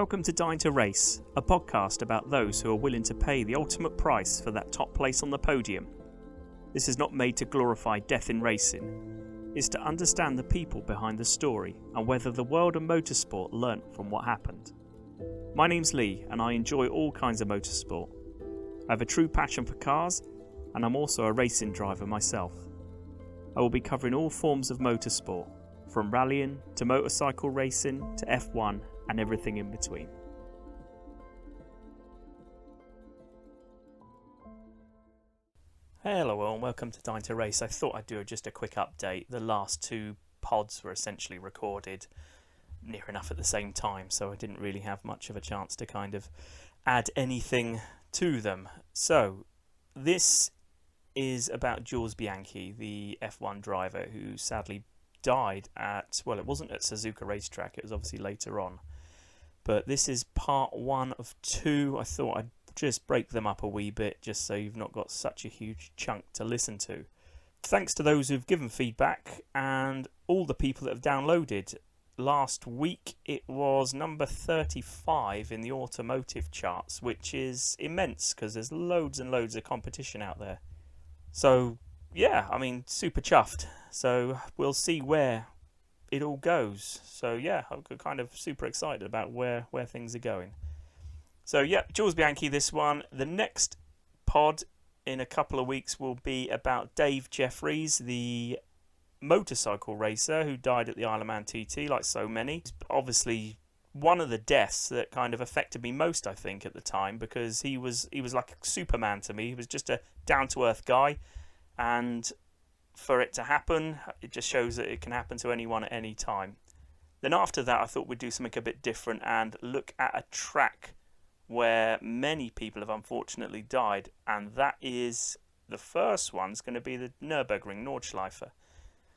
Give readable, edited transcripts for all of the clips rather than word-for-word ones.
Welcome to Dying to Race, a podcast about those who are willing to pay the ultimate price for that top place on the podium. This is not made to glorify death in racing. It's to understand the people behind the story and whether the world of motorsport learnt from what happened. My name's Lee and I enjoy all kinds of motorsport. I have a true passion for cars and I'm also a racing driver myself. I will be covering all forms of motorsport, from rallying to motorcycle racing to F1 and everything in between. Hello and welcome to Dying to Race. I thought I'd do just a quick update. The last two pods were essentially recorded near enough at the same time, so I didn't really have much of a chance to kind of add anything to them. So this is about Jules Bianchi, the F1 driver who sadly died at, well, it wasn't at Suzuka racetrack, it was obviously later on. But this is part one of two. I thought I'd just break them up a wee bit just so you've not got such a huge chunk to listen to. Thanks to those who've given feedback and all the people that have downloaded. Last week it was number 35 in the automotive charts, which is immense because there's loads and loads of competition out there. So yeah, I mean, super chuffed. So we'll see where it all goes. So yeah, I'm kind of super excited about where things are going. So yeah, Jules Bianchi, this one. The next pod in a couple of weeks will be about Dave Jeffries, the motorcycle racer who died at the Isle of Man TT, like so many. Obviously, one of the deaths that kind of affected me most, I think, at the time, because he was like a Superman to me. He was just a down-to-earth guy, and for it to happen, it just shows that it can happen to anyone at any time. Then after that, I thought we'd do something a bit different and look at a track where many people have unfortunately died, and that is, the first one's going to be the Nürburgring Nordschleife.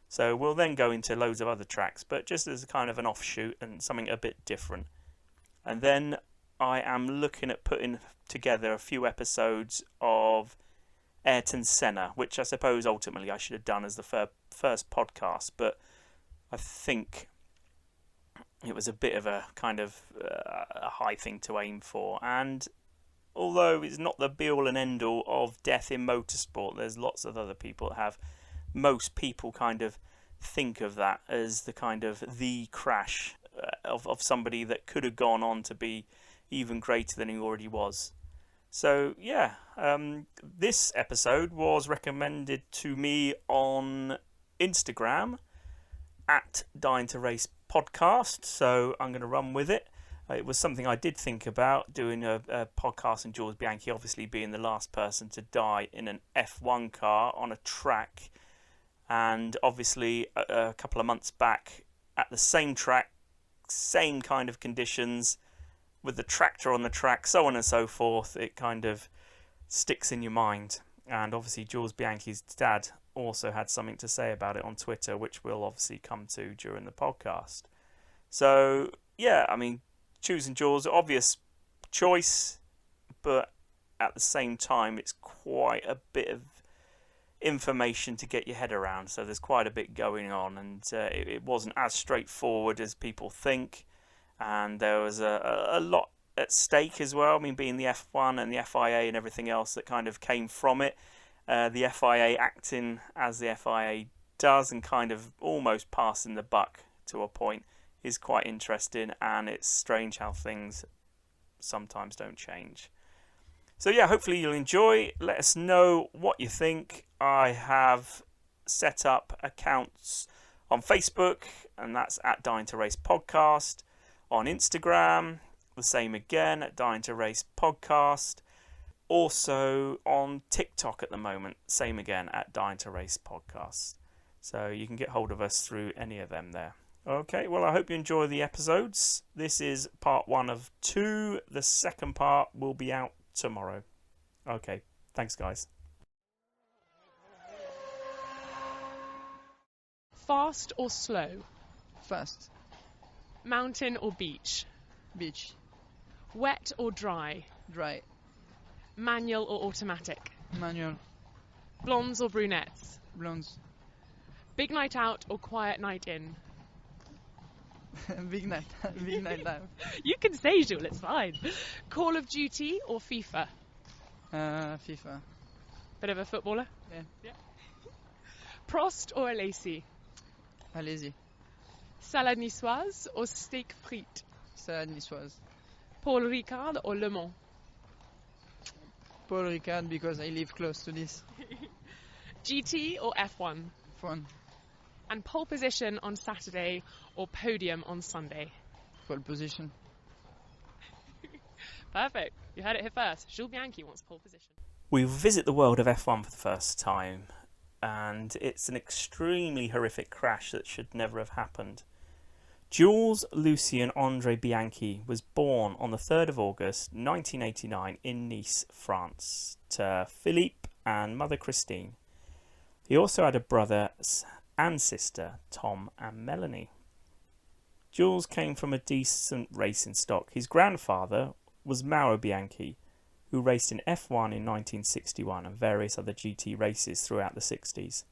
So we'll then go into loads of other tracks, but just as a kind of an offshoot and something a bit different. And then I am looking at putting together a few episodes of Ayrton Senna, which I suppose ultimately I should have done as the first podcast, but I think it was a bit of a kind of a high thing to aim for. And although it's not the be-all and end-all of death in motorsport, there's lots of other people that have. Most people kind of think of that as the kind of the crash of somebody that could have gone on to be even greater than he already was. So yeah, this episode was recommended to me on Instagram at Dying to Race Podcast, so I'm going to run with it. It was something I did think about, doing a podcast, and Jules Bianchi obviously being the last person to die in an F1 car on a track. And obviously a couple of months back at the same track, same kind of conditions, with the tractor on the track, so on and so forth, it kind of sticks in your mind. And obviously Jules Bianchi's dad also had something to say about it on Twitter, which we'll obviously come to during the podcast. So yeah, I mean, choosing Jules, obvious choice, but at the same time it's quite a bit of information to get your head around, so there's quite a bit going on, and it wasn't as straightforward as people think, and there was a lot at stake as well. I mean, being the F1 and the FIA and everything else that kind of came from it, the FIA acting as the FIA does and kind of almost passing the buck to a point is quite interesting, and it's strange how things sometimes don't change. So yeah, hopefully you'll enjoy. Let us know what you think. I have set up accounts on Facebook, and that's at Dying to Race Podcast. On Instagram, the same again, at Dying to Race Podcast. Also on TikTok at the moment, same again, at Dying to Race Podcast. So you can get hold of us through any of them there. Okay, well, I hope you enjoy the episodes. This is part one of two. The second part will be out tomorrow. Okay, thanks guys. Fast or slow? Fast. Mountain or beach? Beach. Wet or dry? Dry. Manual or automatic? Manual. Blondes or brunettes? Blondes. Big night out or quiet night in? Big night. Big night live. You can say Jules, it's fine. Call of Duty or FIFA? FIFA. Bit of a footballer? Yeah. Prost or Alesi? Allez-y. Salade niçoise or steak frites? Salade niçoise. Paul Ricard or Le Mans? Paul Ricard because I live close to this. GT or F1? Fun. And pole position on Saturday or podium on Sunday? Pole position. Perfect. You heard it here first. Jules Bianchi wants pole position. We visit the world of F1 for the first time, and it's an extremely horrific crash that should never have happened. Jules Lucien Andre Bianchi was born on the 3rd of August 1989 in Nice, France, to Philippe and mother Christine. He also had a brother and sister, Tom and Melanie. Jules came from a decent racing stock. His grandfather was Mauro Bianchi, who raced in F1 in 1961 and various other GT races throughout the 60s.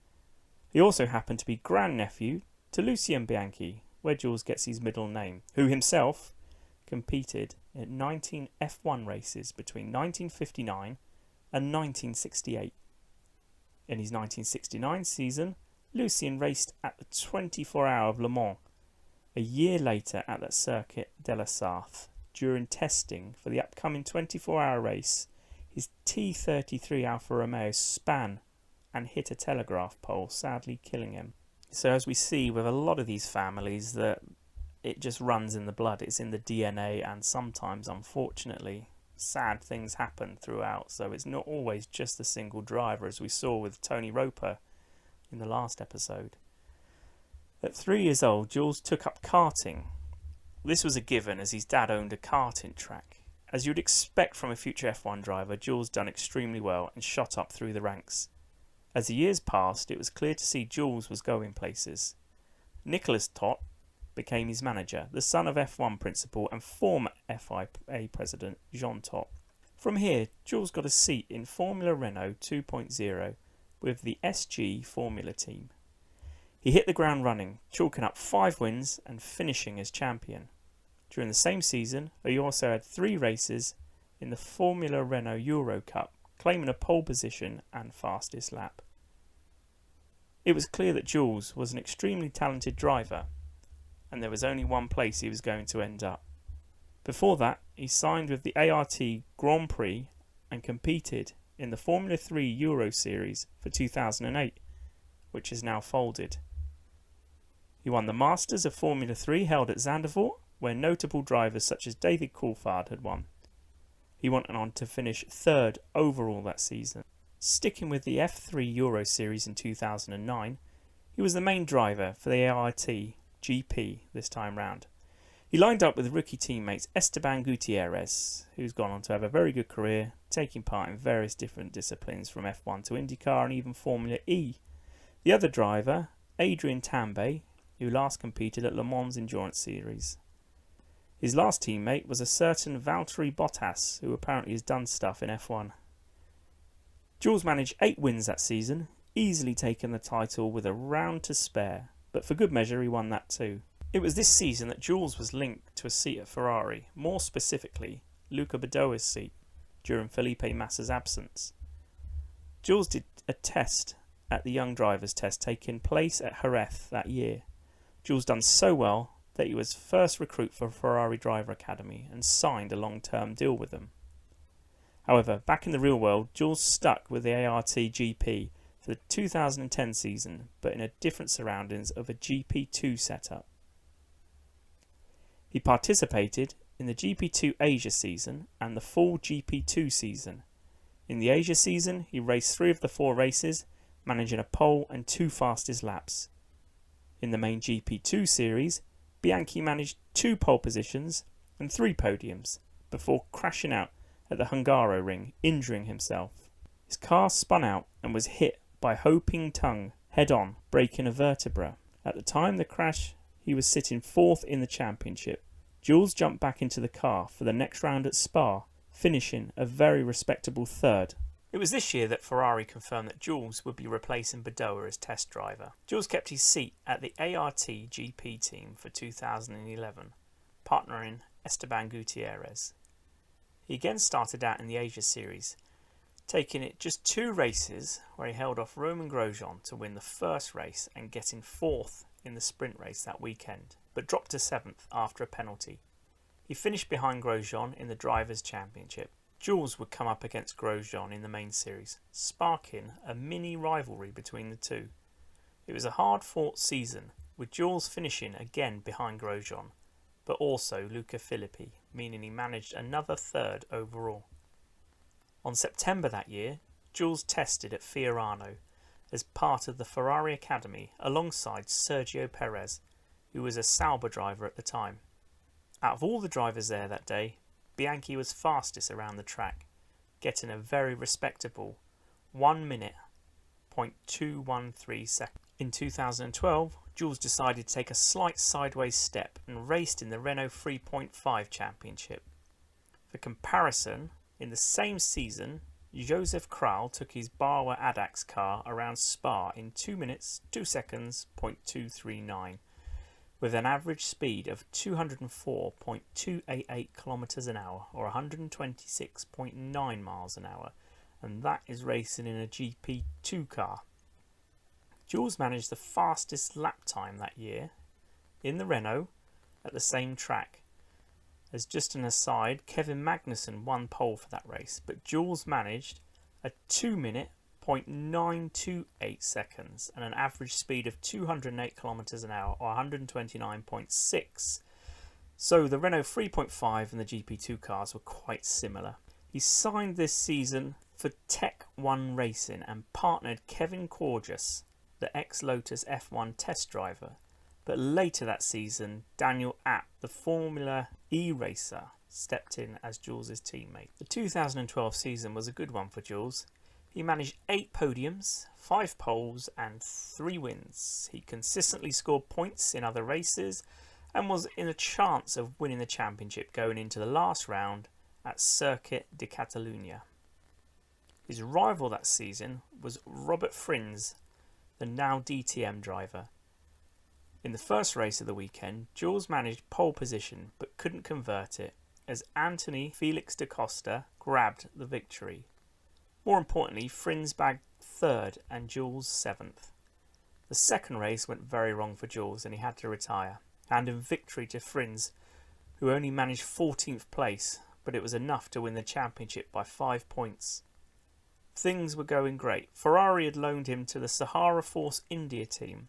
He also happened to be grandnephew to Lucien Bianchi, where Jules gets his middle name, who himself competed in 19 F1 races between 1959 and 1968. In his 1969 season, Lucien raced at the 24 Hour of Le Mans. A year later at the Circuit de la Sarthe, during testing for the upcoming 24-hour race, his T33 Alfa Romeo span and hit a telegraph pole, sadly killing him. So as we see with a lot of these families, that it just runs in the blood, it's in the DNA, and sometimes, unfortunately, sad things happen throughout. So it's not always just the single driver, as we saw with Tony Roper in the last episode. At 3 years old, Jules took up karting. This was a given as his dad owned a karting track. As you'd expect from a future F1 driver, Jules done extremely well and shot up through the ranks. As the years passed, it was clear to see Jules was going places. Nicolas Tot became his manager, the son of F1 principal and former FIA president Jean Tot. From here, Jules got a seat in Formula Renault 2.0 with the SG Formula team. He hit the ground running, chalking up 5 wins and finishing as champion. During the same season, he also had 3 races in the Formula Renault Euro Cup, claiming a pole position and fastest lap. It was clear that Jules was an extremely talented driver, and there was only one place he was going to end up. Before that, he signed with the ART Grand Prix and competed in the Formula 3 Euro Series for 2008, which is now folded. He won the Masters of Formula 3 held at Zandvoort, where notable drivers such as David Coulthard had won. He went on to finish 3rd overall that season. Sticking with the F3 Euro Series in 2009, he was the main driver for the ART GP this time round. He lined up with rookie teammates Esteban Gutierrez, who's gone on to have a very good career, taking part in various different disciplines from F1 to IndyCar and even Formula E. The other driver, Adrian Tambay, who last competed at Le Mans Endurance Series. His last teammate was a certain Valtteri Bottas, who apparently has done stuff in F1. Jules managed 8 wins that season, easily taking the title with a round to spare, but for good measure he won that too. It was this season that Jules was linked to a seat at Ferrari, more specifically Luca Badoer's seat, during Felipe Massa's absence. Jules did a test at the Young Drivers Test taking place at Jerez that year. Jules done so well that he was first recruit for Ferrari Driver Academy and signed a long-term deal with them. However, back in the real world, Jules stuck with the ART GP for the 2010 season, but in a different surroundings of a GP2 setup. He participated in the GP2 Asia season and the full GP2 season. In the Asia season, he raced 3 of the 4 races, managing a pole and 2 fastest laps. In the main GP2 series, Bianchi managed 2 pole positions and 3 podiums before crashing out at the Hungaroring, injuring himself. His car spun out and was hit by Ho Ping Tung head-on, breaking a vertebra. At the time of the crash, he was sitting 4th in the championship. Jules jumped back into the car for the next round at Spa, finishing a very respectable 3rd. It was this year that Ferrari confirmed that Jules would be replacing Badoa as test driver. Jules kept his seat at the ART GP team for 2011, partnering Esteban Gutierrez. He again started out in the Asia Series, taking it just 2 races where he held off Romain Grosjean to win the first race and getting 4th in the sprint race that weekend, but dropped to 7th after a penalty. He finished behind Grosjean in the Drivers' Championship. Jules would come up against Grosjean in the main series, sparking a mini rivalry between the two. It was a hard-fought season, with Jules finishing again behind Grosjean, but also Luca Filippi, meaning he managed another 3rd overall. On September that year, Jules tested at Fiorano as part of the Ferrari Academy alongside Sergio Perez, who was a Sauber driver at the time. Out of all the drivers there that day, Bianchi was fastest around the track, getting a very respectable 1 minute, 0.213 seconds. In 2012, Jules decided to take a slight sideways step and raced in the Renault 3.5 Championship. For comparison, in the same season, Joseph Kral took his Barwa Adax car around Spa in 2 minutes, 2 seconds, 0.239, with an average speed of 204.288 kilometers an hour or 126.9 miles an hour, and that is racing in a GP2 car. Jules managed the fastest lap time that year in the Renault at the same track. As just an aside, Kevin Magnussen won pole for that race, but Jules managed a 2 minute, 0.928 seconds and an average speed of 208 kilometers an hour or 129.6. So the Renault 3.5 and the GP2 cars were quite similar. He signed this season for Tech 1 Racing and partnered Kevin Corgus, the ex-Lotus F1 test driver. But later that season, Daniel Abt, the Formula E racer, stepped in as Jules' teammate. The 2012 season was a good one for Jules. He managed 8 podiums, 5 poles and 3 wins. He consistently scored points in other races and was in a chance of winning the championship going into the last round at Circuit de Catalunya. His rival that season was Robert Frins, the now DTM driver. In the first race of the weekend, Jules managed pole position but couldn't convert it as Anthony Felix da Costa grabbed the victory. More importantly, Frins bagged 3rd and Jules 7th. The second race went very wrong for Jules and he had to retire, handing victory to Frins, who only managed 14th place, but it was enough to win the championship by 5 points. Things were going great. Ferrari had loaned him to the Sahara Force India team,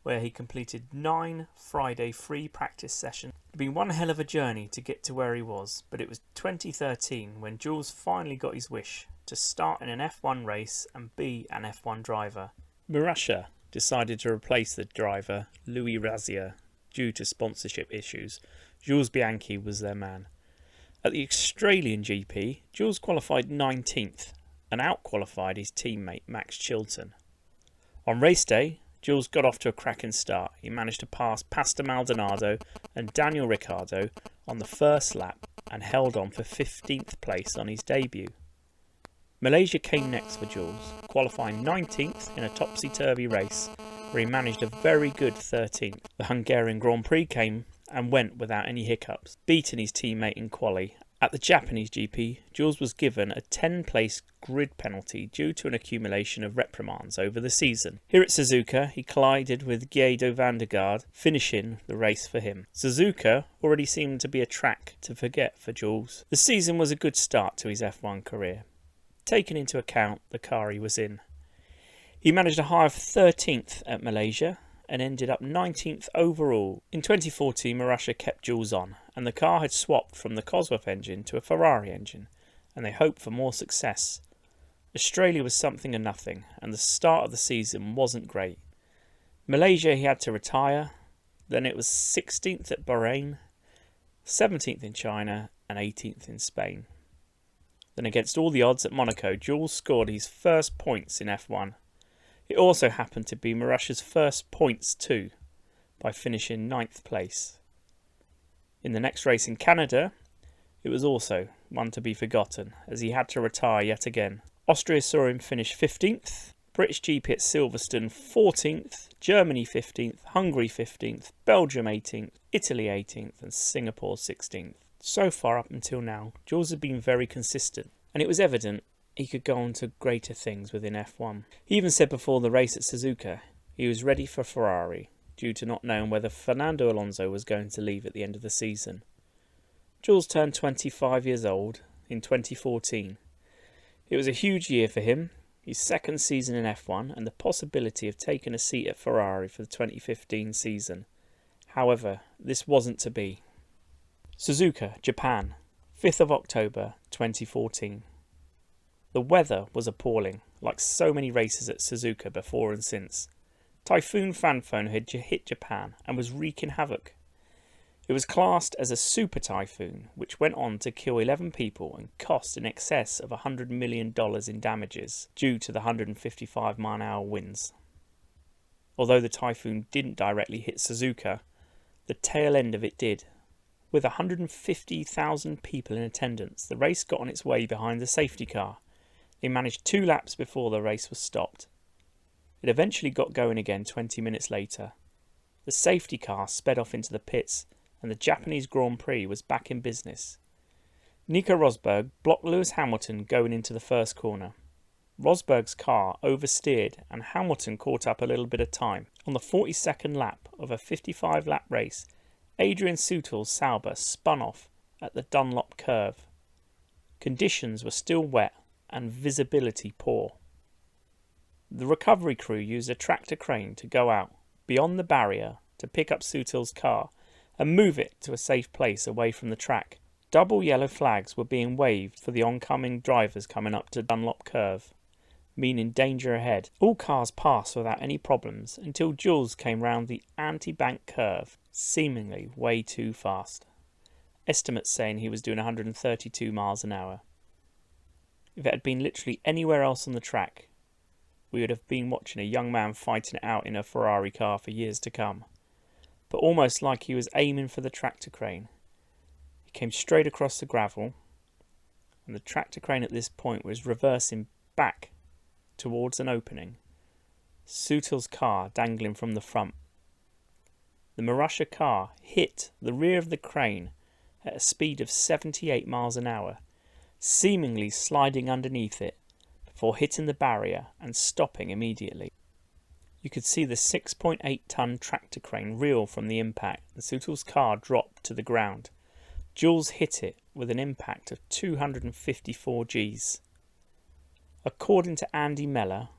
where he completed 9 Friday free practice sessions. It had been one hell of a journey to get to where he was, but it was 2013 when Jules finally got his wish to start in an F1 race and be an F1 driver. Marussia decided to replace the driver Louis Razier due to sponsorship issues. Jules Bianchi was their man. At the Australian GP, Jules qualified 19th and out-qualified his teammate Max Chilton. On race day, Jules got off to a cracking start. He managed to pass Pastor Maldonado and Daniel Ricciardo on the first lap and held on for 15th place on his debut. Malaysia came next for Jules, qualifying 19th in a topsy-turvy race where he managed a very good 13th. The Hungarian Grand Prix came and went without any hiccups, beating his teammate in quali. At the Japanese GP, Jules was given a 10-place grid penalty due to an accumulation of reprimands over the season. Here at Suzuka, he collided with Guido van der Garde, finishing the race for him. Suzuka already seemed to be a track to forget for Jules. The season was a good start to his F1 career, taking into account the car he was in. He managed a high of 13th at Malaysia and ended up 19th overall. In 2014, Marussia kept Jules on, and the car had swapped from the Cosworth engine to a Ferrari engine, and they hoped for more success. Australia was something and nothing, and the start of the season wasn't great. Malaysia he had to retire, then it was 16th at Bahrain, 17th in China, and 18th in Spain. Then against all the odds at Monaco, Jules scored his first points in F1. It also happened to be Marussia's first points too, by finishing 9th place. In the next race in Canada, it was also one to be forgotten, as he had to retire yet again. Austria saw him finish 15th, British GP at Silverstone 14th, Germany 15th, Hungary 15th, Belgium 18th, Italy 18th and Singapore 16th. So far up until now, Jules had been very consistent, and it was evident he could go on to greater things within F1. He even said before the race at Suzuka he was ready for Ferrari, due to not knowing whether Fernando Alonso was going to leave at the end of the season. Jules turned 25 years old in 2014. It was a huge year for him, his second season in F1 and the possibility of taking a seat at Ferrari for the 2015 season. However, this wasn't to be. Suzuka, Japan, 5th of October 2014. The weather was appalling, like so many races at Suzuka before and since. Typhoon Fanfone had hit Japan and was wreaking havoc. It was classed as a super typhoon, which went on to kill 11 people and cost in excess of $100 million in damages due to the 155-mile-an-hour winds. Although the typhoon didn't directly hit Suzuka, the tail end of it did. With 150,000 people in attendance, the race got on its way behind the safety car. It managed 2 laps before the race was stopped. It eventually got going again 20 minutes later. The safety car sped off into the pits and the Japanese Grand Prix was back in business. Nico Rosberg blocked Lewis Hamilton going into the first corner. Rosberg's car oversteered and Hamilton caught up a little bit of time. On the 42nd lap of a 55-lap race, Adrian Sutil's Sauber spun off at the Dunlop curve. Conditions were still wet and visibility poor. The recovery crew used a tractor crane to go out beyond the barrier to pick up Sutil's car and move it to a safe place away from the track. Double yellow flags were being waved for the oncoming drivers coming up to Dunlop curve, meaning danger ahead. All cars passed without any problems until Jules came round the anti-bank curve, seemingly way too fast. Estimates saying he was doing 132 miles an hour. If it had been literally anywhere else on the track, we would have been watching a young man fighting it out in a Ferrari car for years to come. But almost like he was aiming for the tractor crane. He came straight across the gravel, and the tractor crane at this point was reversing back towards an opening, Sutil's car dangling from the front. The Marussia car hit the rear of the crane at a speed of 78 miles an hour, seemingly sliding underneath it before hitting the barrier and stopping immediately. You could see the 6.8-ton tractor crane reel from the impact, and Sutil's car dropped to the ground. Jules hit it with an impact of 254 Gs. According to Andy Meller,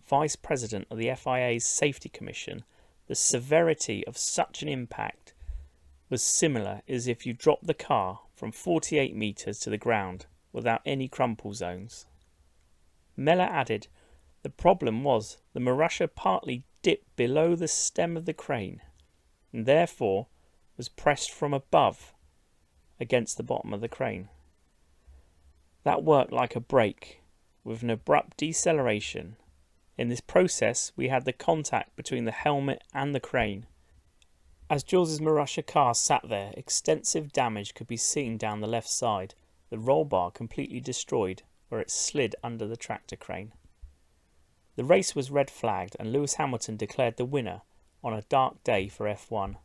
Vice President of the FIA's Safety Commission, the severity of such an impact was similar as if you dropped the car from 48 metres to the ground without any crumple zones. Meller added, the problem was the Marussia partly dipped below the stem of the crane and therefore was pressed from above against the bottom of the crane. That worked like a brake with an abrupt deceleration. In this process we had the contact between the helmet and the crane. As Jules' Marussia car sat there, extensive damage could be seen down the left side, the roll bar completely destroyed where it slid under the tractor crane. The race was red flagged and Lewis Hamilton declared the winner on a dark day for F1.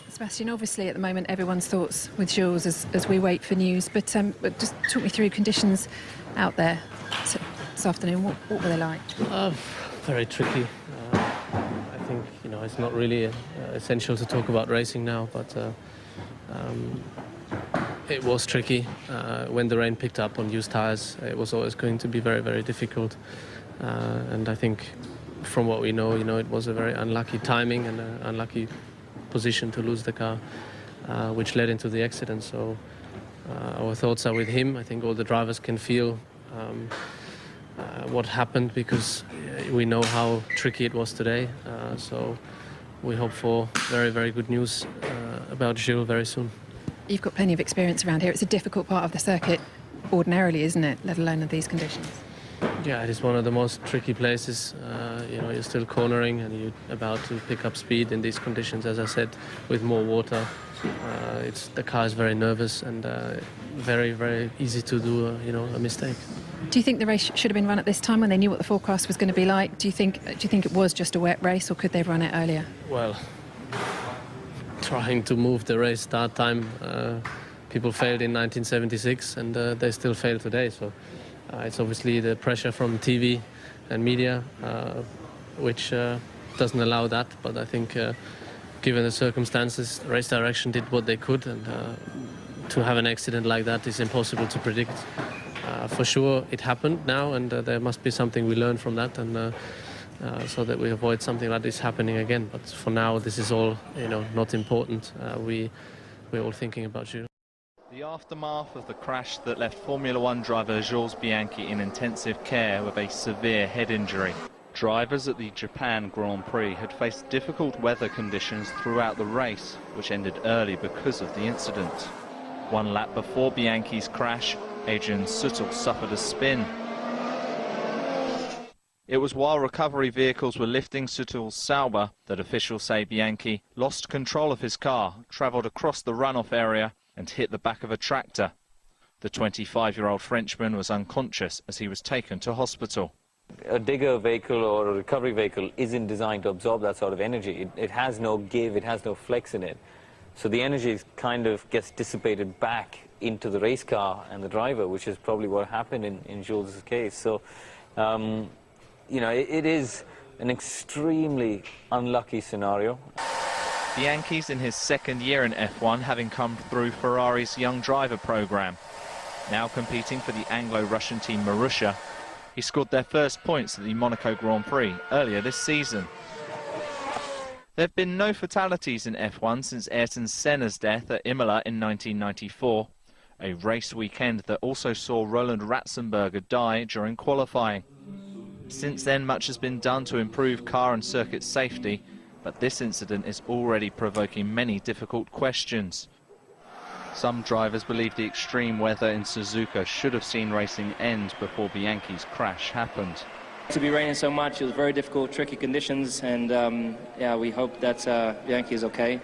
Sebastian, obviously at the moment everyone's thoughts with Jules as we wait for news, but just talk me through conditions out there this afternoon. What were they like? Very tricky. I think it's not really essential to talk about racing now, but it was tricky. When the rain picked up on used tyres, it was always going to be very, very difficult. And I think from what we know, it was a very unlucky timing and an unlucky position to lose the car, which led into the accident. So our thoughts are with him. I think all the drivers can feel what happened because we know how tricky it was today. So we hope for very, very good news about Jules very soon. You've got plenty of experience around here. It's a difficult part of the circuit ordinarily, isn't it, let alone in these conditions? Yeah, it is one of the most tricky places. You're still cornering and you're about to pick up speed in these conditions. As I said, with more water, the car is very nervous and very, very easy to do a mistake. Do you think the race should have been run at this time when they knew what the forecast was going to be like? Do you think it was just a wet race, or could they have run it earlier? Well, trying to move the race start time, people failed in 1976 and they still fail today. So it's obviously the pressure from TV and media, which doesn't allow that. But I think given the circumstances, race direction did what they could, and to have an accident like that is impossible to predict. For sure it happened now, and there must be something we learn from that, and so that we avoid something like this happening again. But for now, this is all not important. We're all thinking about Jules. The aftermath of the crash that left Formula One driver Jules Bianchi in intensive care with a severe head injury. Drivers at the Japan Grand Prix had faced difficult weather conditions throughout the race, which ended early because of the incident. One lap before Bianchi's crash, Adrian Sutil suffered a spin. It was while recovery vehicles were lifting Sutil's Sauber that officials say Bianchi lost control of his car, travelled across the runoff area and hit the back of a tractor. The 25-year-old Frenchman was unconscious as he was taken to hospital. A digger vehicle or a recovery vehicle isn't designed to absorb that sort of energy. It has no give, it has no flex in it. So the energy kind of gets dissipated back into the race car and the driver, which is probably what happened in Jules' case. So, it is an extremely unlucky scenario. Bianchi's in his second year in F1, having come through Ferrari's Young Driver programme. Now competing for the Anglo-Russian team Marussia, he scored their first points at the Monaco Grand Prix earlier this season. There have been no fatalities in F1 since Ayrton Senna's death at Imola in 1994, a race weekend that also saw Roland Ratzenberger die during qualifying. Since then, much has been done to improve car and circuit safety, but this incident is already provoking many difficult questions. Some drivers believe the extreme weather in Suzuka should have seen racing end before Bianchi's crash happened. To be raining so much, it was very difficult, tricky conditions, and we hope that Bianchi is okay.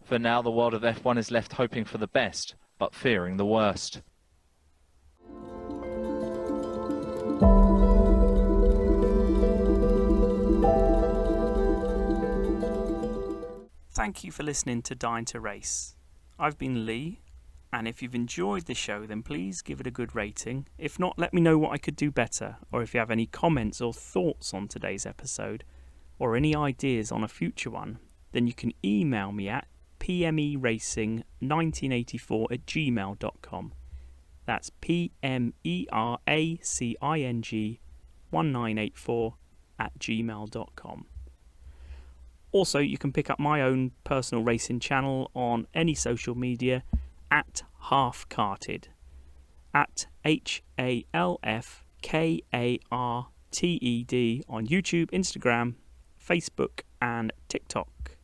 For now, the world of F1 is left hoping for the best, but fearing the worst. Thank you for listening to Dying to Race. I've been Lee, and if you've enjoyed the show, then please give it a good rating. If not, let me know what I could do better, or if you have any comments or thoughts on today's episode, or any ideas on a future one, then you can email me at pmeracing1984@gmail.com. That's pmeracing1984@gmail.com. Also, you can pick up my own personal racing channel on any social media at halfkarted, at HALFKARTED on YouTube, Instagram, Facebook and TikTok.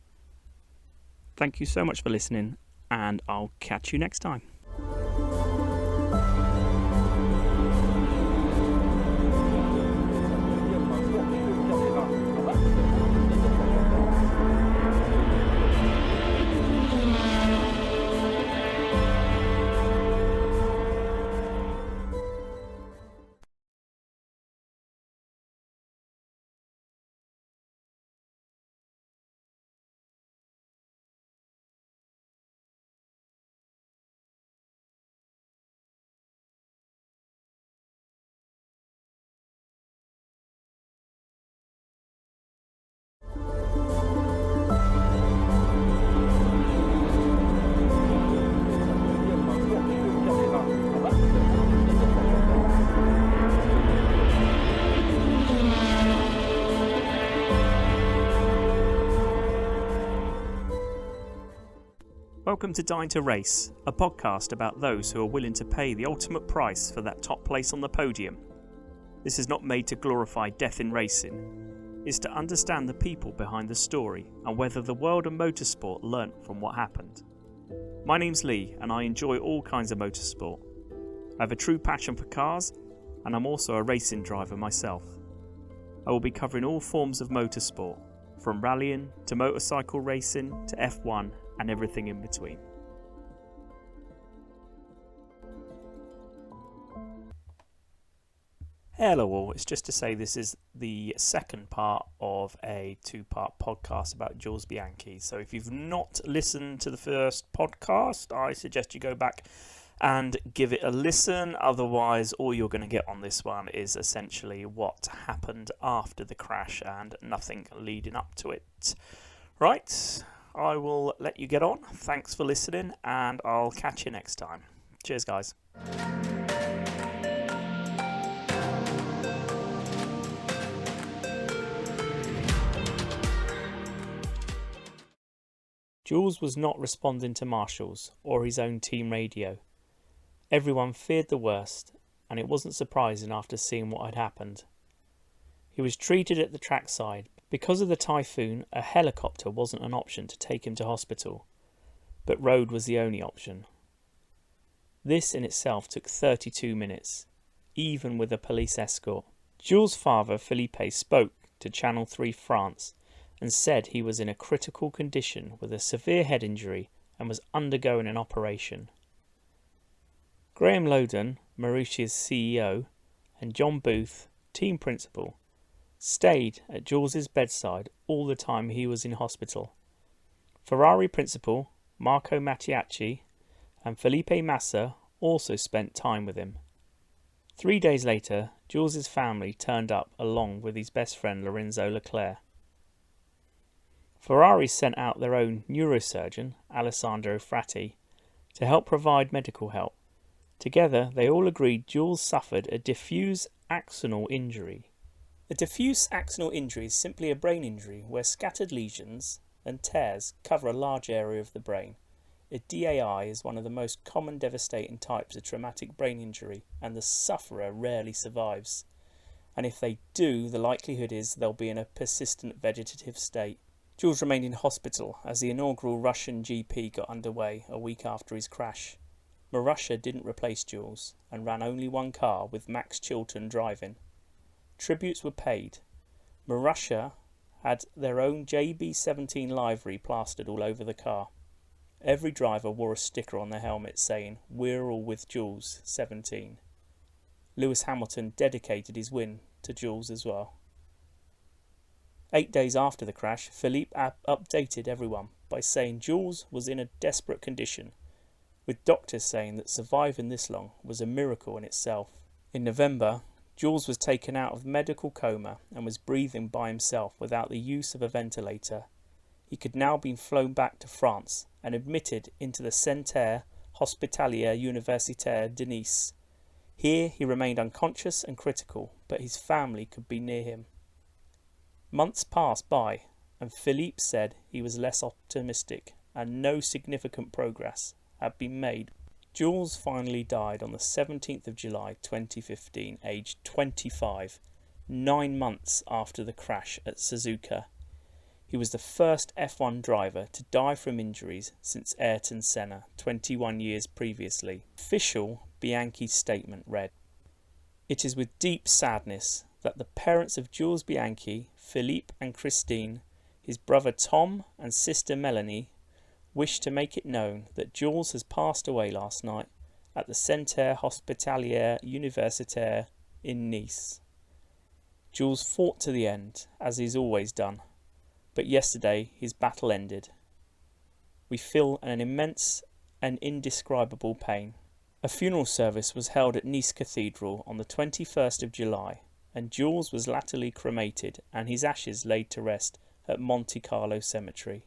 Thank you so much for listening, and I'll catch you next time. Welcome to Dying to Race, a podcast about those who are willing to pay the ultimate price for that top place on the podium. This is not made to glorify death in racing. It's to understand the people behind the story and whether the world of motorsport learnt from what happened. My name's Lee and I enjoy all kinds of motorsport. I have a true passion for cars and I'm also a racing driver myself. I will be covering all forms of motorsport, from rallying to motorcycle racing to F1 and everything in between. Hello all, it's just to say this is the second part of a two-part podcast about Jules Bianchi. So if you've not listened to the first podcast, I suggest you go back and give it a listen. Otherwise, all you're going to get on this one is essentially what happened after the crash and nothing leading up to it. Right, I will let you get on. Thanks for listening and I'll catch you next time. Cheers guys. Jules was not responding to marshals or his own team radio. Everyone feared the worst, and it wasn't surprising after seeing what had happened. He was treated at the trackside. Because of the typhoon, a helicopter wasn't an option to take him to hospital, but road was the only option. This in itself took 32 minutes, even with a police escort. Jules' father, Philippe, spoke to Channel 3 France and said he was in a critical condition with a severe head injury and was undergoing an operation. Graham Loden, Marussia's CEO, and John Booth, team principal, stayed at Jules' bedside all the time he was in hospital. Ferrari principal Marco Mattiacci and Felipe Massa also spent time with him. 3 days later, Jules' family turned up along with his best friend Lorenzo Leclerc. Ferrari sent out their own neurosurgeon, Alessandro Fratti, to help provide medical help. Together, they all agreed Jules suffered a diffuse axonal injury. A diffuse axonal injury is simply a brain injury where scattered lesions and tears cover a large area of the brain. A DAI is one of the most common devastating types of traumatic brain injury, and the sufferer rarely survives. And if they do, the likelihood is they'll be in a persistent vegetative state. Jules remained in hospital as the inaugural Russian GP got underway a week after his crash. Marussia didn't replace Jules and ran only one car with Max Chilton driving. Tributes were paid. Marussia had their own JB17 livery plastered all over the car. Every driver wore a sticker on their helmet saying, "We're all with Jules, 17. Lewis Hamilton dedicated his win to Jules as well. 8 days after the crash, Philippe updated everyone by saying Jules was in a desperate condition, with doctors saying that surviving this long was a miracle in itself. In November, Jules was taken out of medical coma and was breathing by himself without the use of a ventilator. He could now be flown back to France and admitted into the Centre Hospitalier Universitaire de Nice. Here he remained unconscious and critical, but his family could be near him. Months passed by, and Philippe said he was less optimistic and no significant progress had been made. Jules finally died on the 17th of July 2015, aged 25, 9 months after the crash at Suzuka. He was the first F1 driver to die from injuries since Ayrton Senna 21 years previously. Official Bianchi's statement read, "It is with deep sadness that the parents of Jules Bianchi, Philippe and Christine, his brother Tom and sister Melanie, wish to make it known that Jules has passed away last night at the Centre Hospitalier Universitaire in Nice. Jules fought to the end, as he's always done, but yesterday his battle ended. We feel an immense and indescribable pain." A funeral service was held at Nice Cathedral on the 21st of July, and Jules was latterly cremated and his ashes laid to rest at Monte Carlo Cemetery.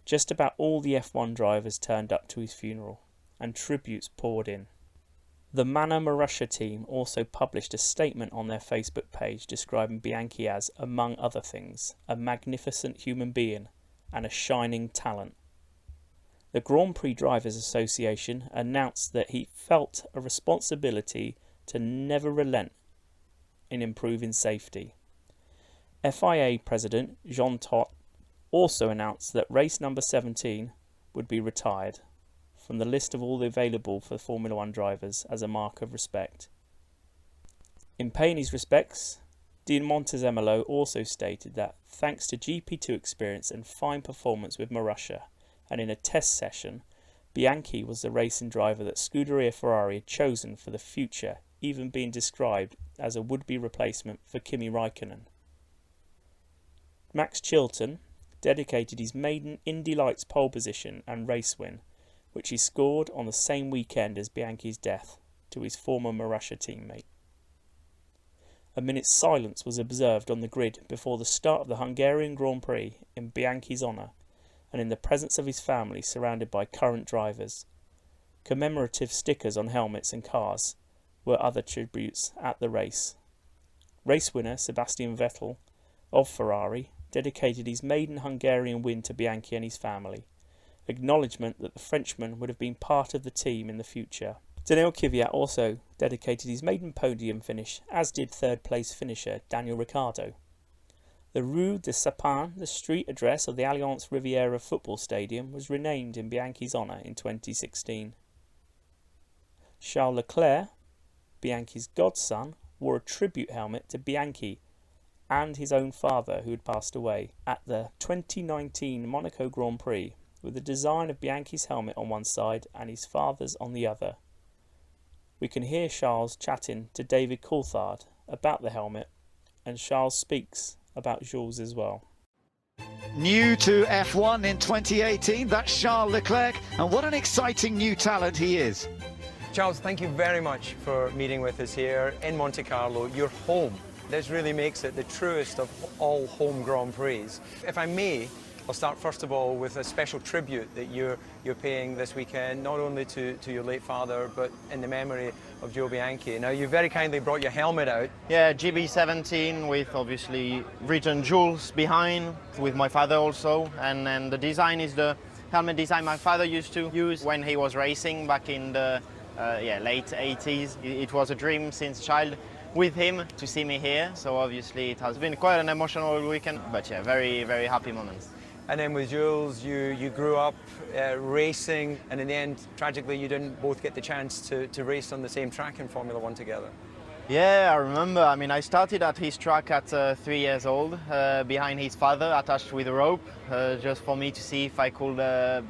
Just about all the F1 drivers turned up to his funeral, and tributes poured in. The Manor Marussia team also published a statement on their Facebook page describing Bianchi as, among other things, a magnificent human being and a shining talent. The Grand Prix Drivers Association announced that he felt a responsibility to never relent in improving safety. FIA President Jean Todt also announced that race number 17 would be retired from the list of all the available for Formula One drivers as a mark of respect. In paying his respects, Dean Montezemolo also stated that thanks to GP2 experience and fine performance with Marussia, and in a test session, Bianchi was the racing driver that Scuderia Ferrari had chosen for the future, even being described as a would-be replacement for Kimi Raikkonen. Max Chilton dedicated his maiden Indy Lights pole position and race win, which he scored on the same weekend as Bianchi's death, to his former Marussia teammate. A minute's silence was observed on the grid before the start of the Hungarian Grand Prix in Bianchi's honour and in the presence of his family surrounded by current drivers. Commemorative stickers on helmets and cars were other tributes at the race. Race winner Sebastian Vettel of Ferrari dedicated his maiden Hungarian win to Bianchi and his family, acknowledgement that the Frenchman would have been part of the team in the future. Daniil Kvyat also dedicated his maiden podium finish, as did third-place finisher Daniel Ricciardo. The Rue de Sapin, the street address of the Allianz Riviera football stadium, was renamed in Bianchi's honour in 2016. Charles Leclerc, Bianchi's godson, wore a tribute helmet to Bianchi and his own father, who had passed away, at the 2019 Monaco Grand Prix, with the design of Bianchi's helmet on one side and his father's on the other. We can hear Charles chatting to David Coulthard about the helmet, and Charles speaks about Jules as well. New to F1 in 2018, that's Charles Leclerc, and what an exciting new talent he is. Charles, thank you very much for meeting with us here in Monte Carlo, your home. This really makes it the truest of all home Grand Prix. If I may, I'll start first of all with a special tribute that you're paying this weekend, not only to your late father, but in the memory of Joe Bianchi. Now, you very kindly brought your helmet out. Yeah, GB17 with obviously written Jules behind, with my father also, and the design is the helmet design my father used to use when he was racing back in the late 80s. It was a dream since child with him to see me here, so obviously it has been quite an emotional weekend, but yeah, very, very happy moments. And then with Jules, you grew up racing, and in the end, tragically, you didn't both get the chance to race on the same track in Formula One together. Yeah, I remember. I mean, I started at his track at 3 years old, behind his father, attached with a rope, just for me to see if I could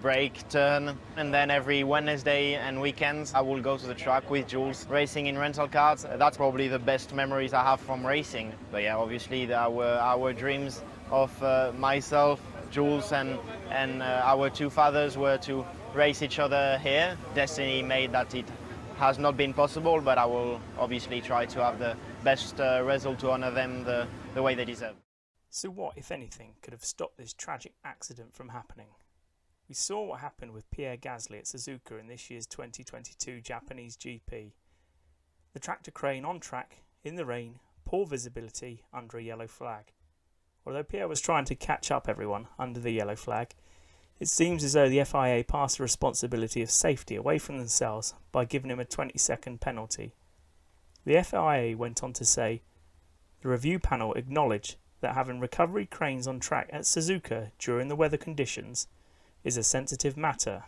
brake, turn. And then every Wednesday and weekends, I will go to the track with Jules, racing in rental cars. That's probably the best memories I have from racing. But yeah, obviously, our dreams of myself, Jules and our two fathers were to race each other here. Destiny made that it has not been possible, but I will obviously try to have the best result to honour them the way they deserve. So what, if anything, could have stopped this tragic accident from happening? We saw what happened with Pierre Gasly at Suzuka in this year's 2022 Japanese GP. The tractor crane on track, in the rain, poor visibility under a yellow flag. Although Pierre was trying to catch up everyone under the yellow flag, it seems as though the FIA passed the responsibility of safety away from themselves by giving him a 20-second penalty. The FIA went on to say, the review panel acknowledged that having recovery cranes on track at Suzuka during the weather conditions is a sensitive matter.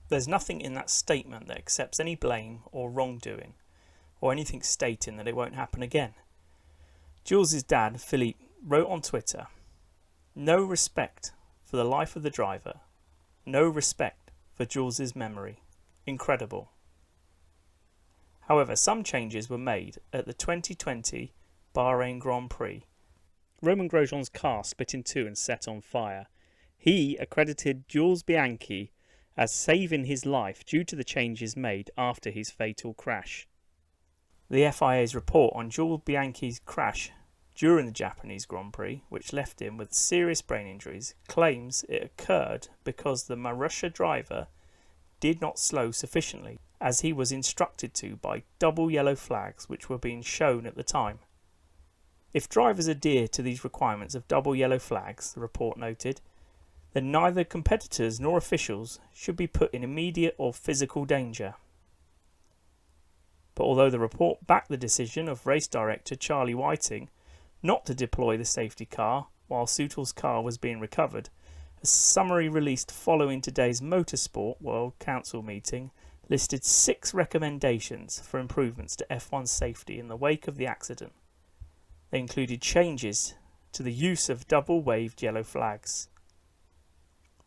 There's nothing in that statement that accepts any blame or wrongdoing, or anything stating that it won't happen again. Jules' dad, Philippe, wrote on Twitter, "No respect for the life of the driver. No respect for Jules' memory. Incredible." However, some changes were made at the 2020 Bahrain Grand Prix. Romain Grosjean's car split in two and set on fire. He accredited Jules Bianchi as saving his life due to the changes made after his fatal crash. The FIA's report on Jules Bianchi's crash during the Japanese Grand Prix, which left him with serious brain injuries, claims it occurred because the Marussia driver did not slow sufficiently, as he was instructed to by double yellow flags which were being shown at the time. If drivers adhere to these requirements of double yellow flags, the report noted, then neither competitors nor officials should be put in immediate or physical danger. But although the report backed the decision of race director Charlie Whiting not to deploy the safety car while Sutil's car was being recovered, a summary released following today's Motorsport World Council meeting listed 6 recommendations for improvements to F1 safety in the wake of the accident. They included changes to the use of double-waved yellow flags.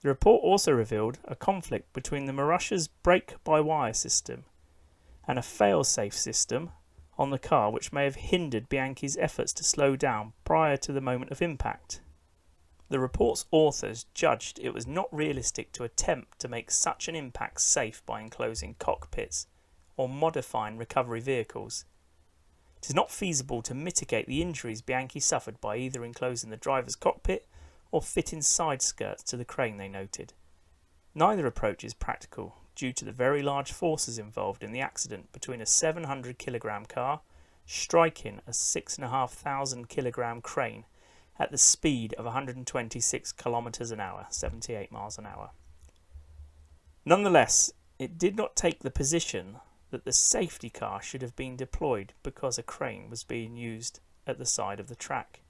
The report also revealed a conflict between the Marussia's brake-by-wire system and a fail-safe system on the car which may have hindered Bianchi's efforts to slow down prior to the moment of impact. The report's authors judged it was not realistic to attempt to make such an impact safe by enclosing cockpits or modifying recovery vehicles. It is not feasible to mitigate the injuries Bianchi suffered by either enclosing the driver's cockpit or fitting side skirts to the crane, they noted. Neither approach is practical due to the very large forces involved in the accident between a 700 kilogram car striking a 6,500 kilogram crane at the speed of 126 kilometers an hour, 78 miles an hour. Nonetheless, it did not take the position that the safety car should have been deployed because a crane was being used at the side of the track.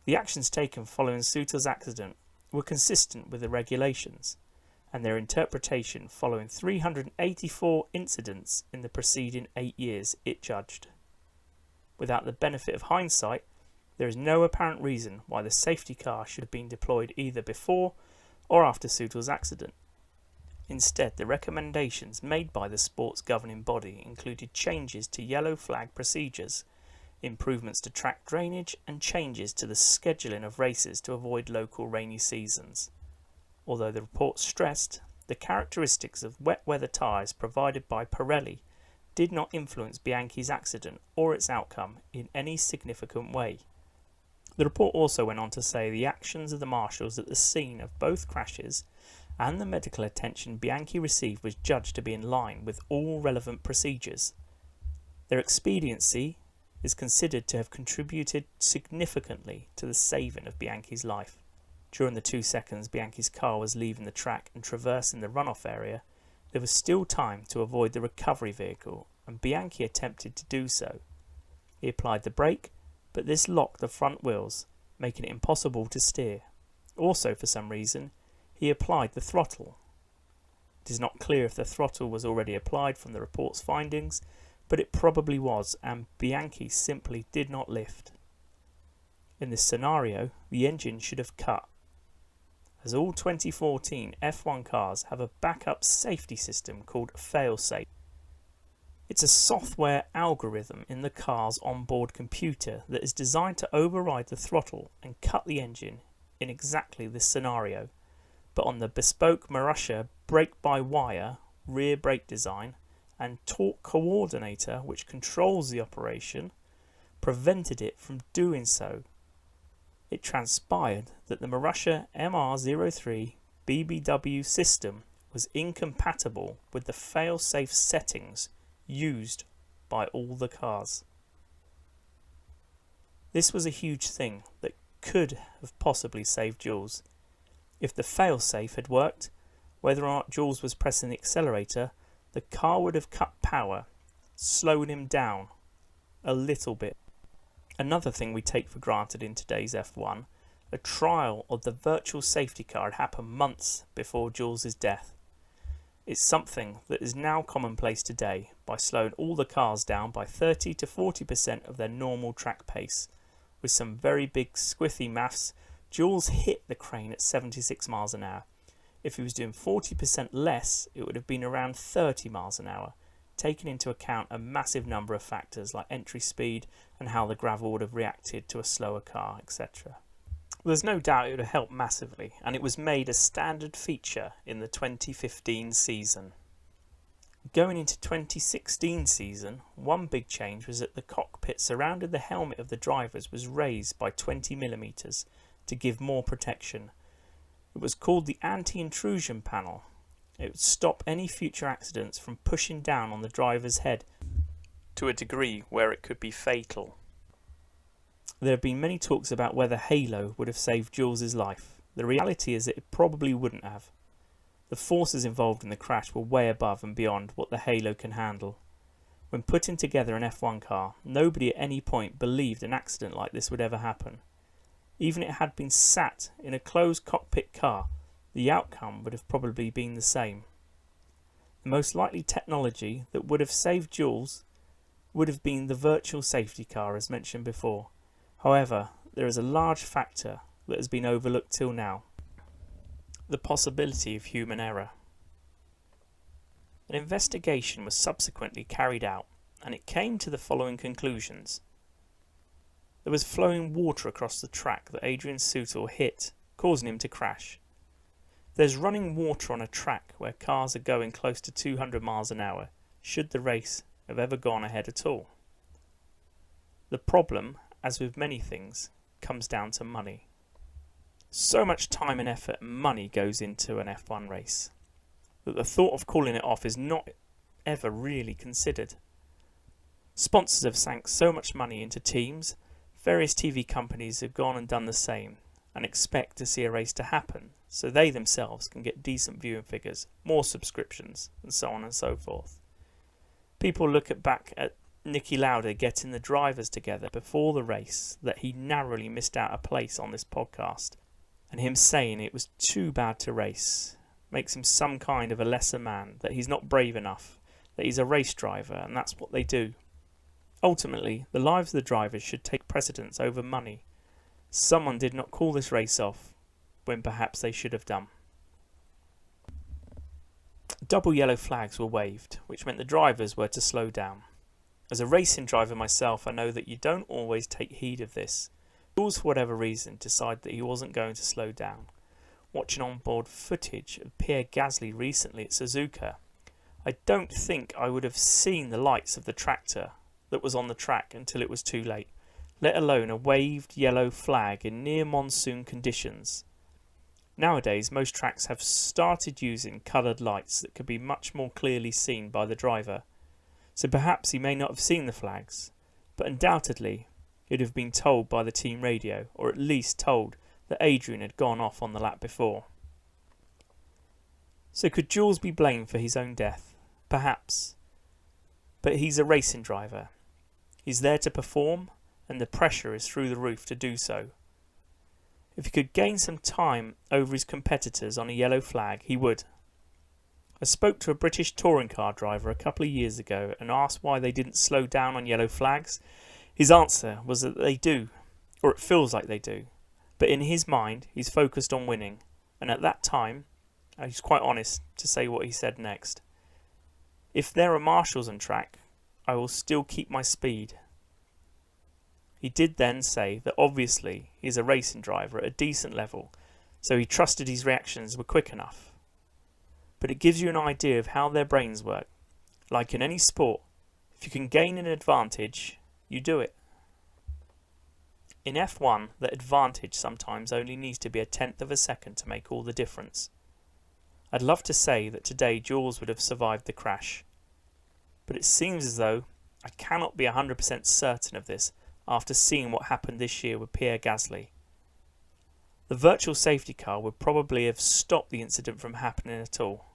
The actions taken following Suzuka's accident were consistent with the regulations and their interpretation following 384 incidents in the preceding 8 years, it judged. Without the benefit of hindsight, there is no apparent reason why the safety car should have been deployed either before or after Suzuka's accident. Instead, the recommendations made by the sport's governing body included changes to yellow flag procedures, improvements to track drainage and changes to the scheduling of races to avoid local rainy seasons. Although the report stressed the characteristics of wet weather tyres provided by Pirelli did not influence Bianchi's accident or its outcome in any significant way. The report also went on to say the actions of the marshals at the scene of both crashes and the medical attention Bianchi received was judged to be in line with all relevant procedures. Their expediency is considered to have contributed significantly to the saving of Bianchi's life. During the 2 seconds Bianchi's car was leaving the track and traversing the runoff area, there was still time to avoid the recovery vehicle, and Bianchi attempted to do so. He applied the brake, but this locked the front wheels, making it impossible to steer. Also, for some reason, he applied the throttle. It is not clear if the throttle was already applied from the report's findings, but it probably was, and Bianchi simply did not lift. In this scenario, the engine should have cut, as all 2014 F1 cars have a backup safety system called fail-safe. It's a software algorithm in the car's onboard computer that is designed to override the throttle and cut the engine in exactly this scenario, but on the bespoke Marussia brake-by-wire rear brake design and torque coordinator which controls the operation prevented it from doing so. It transpired that the Marussia MR03 BBW system was incompatible with the fail-safe settings used by all the cars. This was a huge thing that could have possibly saved Jules. If the fail-safe had worked, whether or not Jules was pressing the accelerator, the car would have cut power, slowing him down a little bit. Another thing we take for granted in today's F1, a trial of the virtual safety car had happened months before Jules' death. It's something that is now commonplace today by slowing all the cars down by 30 to 40% of their normal track pace. With some very big squiffy maths, Jules hit the crane at 76 miles an hour. If he was doing 40% less, it would have been around 30 miles an hour, taking into account a massive number of factors like entry speed and how the gravel would have reacted to a slower car, etc. There's no doubt it would have helped massively, and it was made a standard feature in the 2015 season. Going into 2016 season, one big change was that the cockpit surrounding the helmet of the drivers was raised by 20mm to give more protection. It was called the anti-intrusion panel. It would stop any future accidents from pushing down on the driver's head to a degree where it could be fatal. There have been many talks about whether Halo would have saved Jules' life. The reality is that it probably wouldn't have. The forces involved in the crash were way above and beyond what the Halo can handle. When putting together an F1 car, nobody at any point believed an accident like this would ever happen. Even if it had been sat in a closed cockpit car, the outcome would have probably been the same. The most likely technology that would have saved Jules would have been the virtual safety car as mentioned before. However, there is a large factor that has been overlooked till now: the possibility of human error. An investigation was subsequently carried out, and it came to the following conclusions. There was flowing water across the track that Adrian Sutil hit, causing him to crash. There's running water on a track where cars are going close to 200 miles an hour, should the race have ever gone ahead at all. The problem, as with many things, comes down to money. So much time and effort and money goes into an F1 race that the thought of calling it off is not ever really considered. Sponsors have sank so much money into teams, various TV companies have gone and done the same and expect to see a race to happen so they themselves can get decent viewing figures, more subscriptions and so on and so forth. People look back at Niki Lauda getting the drivers together before the race that he narrowly missed out a place on this podcast, and him saying it was too bad to race makes him some kind of a lesser man, that he's not brave enough, that he's a race driver and that's what they do. Ultimately, the lives of the drivers should take precedence over money. Someone did not call this race off when perhaps they should have done. Double yellow flags were waved, which meant the drivers were to slow down. As a racing driver myself, I know that you don't always take heed of this. Jules, for whatever reason, decided that he wasn't going to slow down. Watching onboard footage of Pierre Gasly recently at Suzuka, I don't think I would have seen the lights of the tractor that was on the track until it was too late, let alone a waved yellow flag in near monsoon conditions. Nowadays, most tracks have started using coloured lights that could be much more clearly seen by the driver, so perhaps he may not have seen the flags, but undoubtedly he'd have been told by the team radio, or at least told that Adrian had gone off on the lap before. So could Jules be blamed for his own death? Perhaps. But he's a racing driver. He's there to perform, and the pressure is through the roof to do so. If he could gain some time over his competitors on a yellow flag, he would. I spoke to a British touring car driver a couple of years ago and asked why they didn't slow down on yellow flags. His answer was that they do, or it feels like they do. But in his mind, he's focused on winning. And at that time, he's quite honest to say what he said next. If there are marshals on track, I will still keep my speed. He did then say that obviously he's a racing driver at a decent level, so he trusted his reactions were quick enough. But it gives you an idea of how their brains work. Like in any sport, if you can gain an advantage, you do it. In F1, that advantage sometimes only needs to be a tenth of a second to make all the difference. I'd love to say that today Jules would have survived the crash, but it seems as though I cannot be 100% certain of this after seeing what happened this year with Pierre Gasly. The virtual safety car would probably have stopped the incident from happening at all.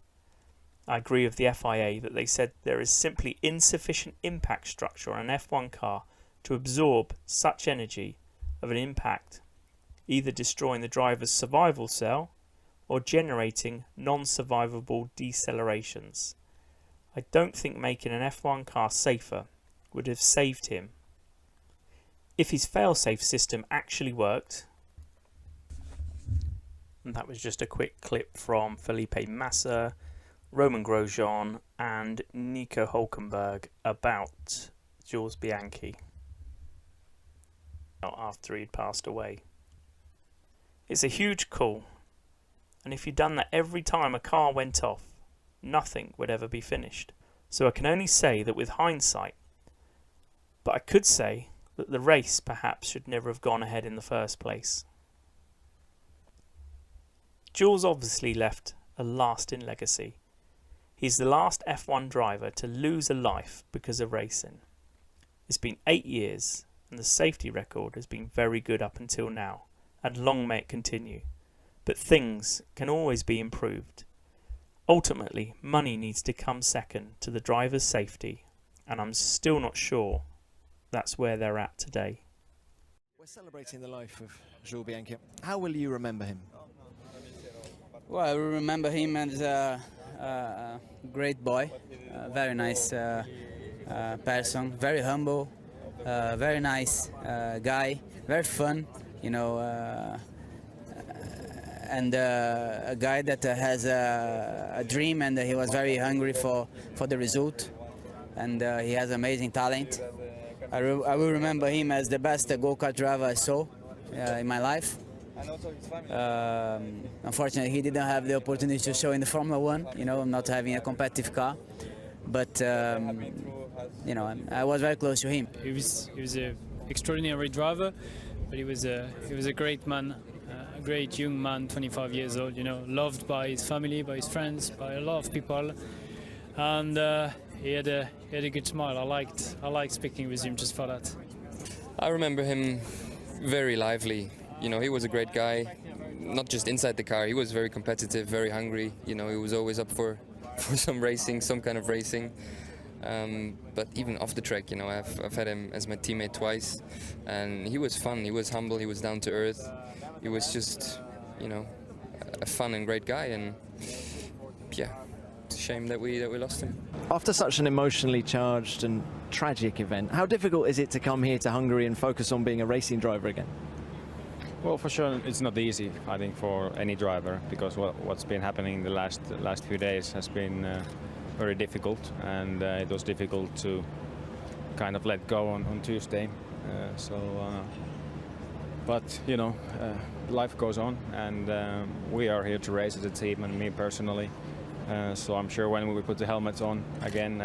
I agree with the FIA that they said there is simply insufficient impact structure on an F1 car to absorb such energy of an impact, either destroying the driver's survival cell or generating non-survivable decelerations. I don't think making an F1 car safer would have saved him. If his fail-safe system actually worked, and that was just a quick clip from Felipe Massa, Romain Grosjean and Nico Hülkenberg about Jules Bianchi after he'd passed away. It's a huge call, and if you'd done that every time a car went off, nothing would ever be finished. So I can only say that with hindsight, but I could say that the race perhaps should never have gone ahead in the first place. Jules obviously left a lasting legacy. He's the last F1 driver to lose a life because of racing. It's been 8 years and the safety record has been very good up until now, and long may it continue. But things can always be improved. Ultimately, money needs to come second to the driver's safety, and I'm still not sure that's where they're at today. We're celebrating the life of Jules Bianchi. How will you remember him? Well, I remember him as a great boy, a very nice person, very humble, very nice guy, very fun, you know, and a guy that has a dream, and he was very hungry for the result. and he has amazing talent. I will remember him as the best go-kart driver I saw in my life. Unfortunately, he didn't have the opportunity to show in the Formula 1, not having a competitive car. But, I was very close to him. He was an extraordinary driver, but he was a great man, a great young man, 25 years old, loved by his family, by his friends, by a lot of people. And he had a good smile. I liked speaking with him just for that. I remember him very lively. He was a great guy, not just inside the car. He was very competitive, very hungry. He was always up for some racing, some kind of racing. But even off the track, I've had him as my teammate twice, and he was fun. He was humble. He was down to earth. He was just, a fun and great guy. And yeah, it's a shame that we lost him. After such an emotionally charged and tragic event, how difficult is it to come here to Hungary and focus on being a racing driver again? Well, for sure, it's not easy, I think, for any driver, because what's been happening the last few days has been very difficult, and it was difficult to kind of let go on Tuesday. But life goes on, and we are here to race as a team, and me personally. So I'm sure when we put the helmets on again.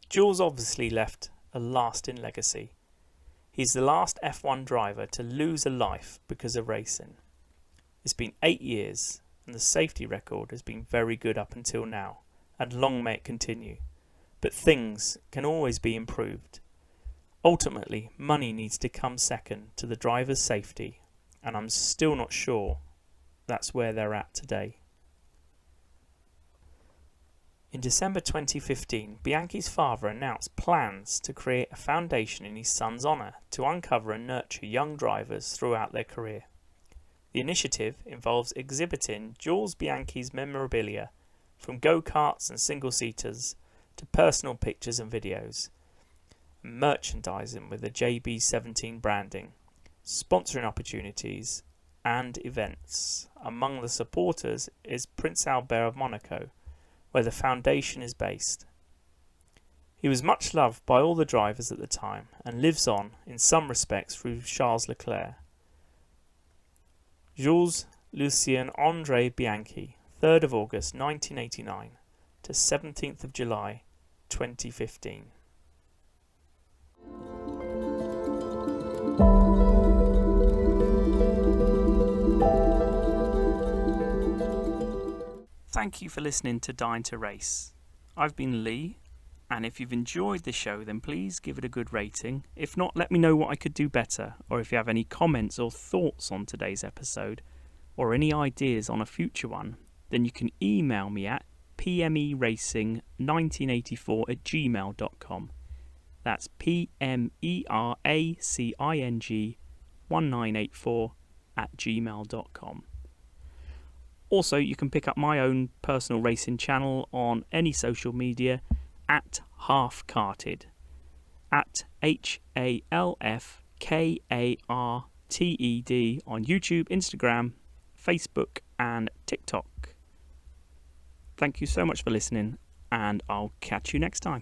Jules obviously left a lasting legacy. He's the last F1 driver to lose a life because of racing. It's been 8 years, and the safety record has been very good up until now, and long may it continue. But things can always be improved. Ultimately, money needs to come second to the driver's safety, and I'm still not sure that's where they're at today. In December 2015, Bianchi's father announced plans to create a foundation in his son's honour to uncover and nurture young drivers throughout their career. The initiative involves exhibiting Jules Bianchi's memorabilia, from go-karts and single-seaters to personal pictures and videos, merchandising with the JB17 branding, sponsoring opportunities and events. Among the supporters is Prince Albert of Monaco, where the foundation is based. He was much loved by all the drivers at the time and lives on in some respects through Charles Leclerc. Jules Lucien André Bianchi, 3rd of August 1989 to 17th of July 2015. Thank you for listening to Dying to Race. I've been Lee, and if you've enjoyed the show, then please give it a good rating. If not, let me know what I could do better, or if you have any comments or thoughts on today's episode, or any ideas on a future one, then you can email me at pmeracing1984@gmail.com. That's pmeracing1984@gmail.com. Also, you can pick up my own personal racing channel on any social media at Halfkarted, at HALFKARTED on YouTube, Instagram, Facebook and TikTok. Thank you so much for listening, and I'll catch you next time.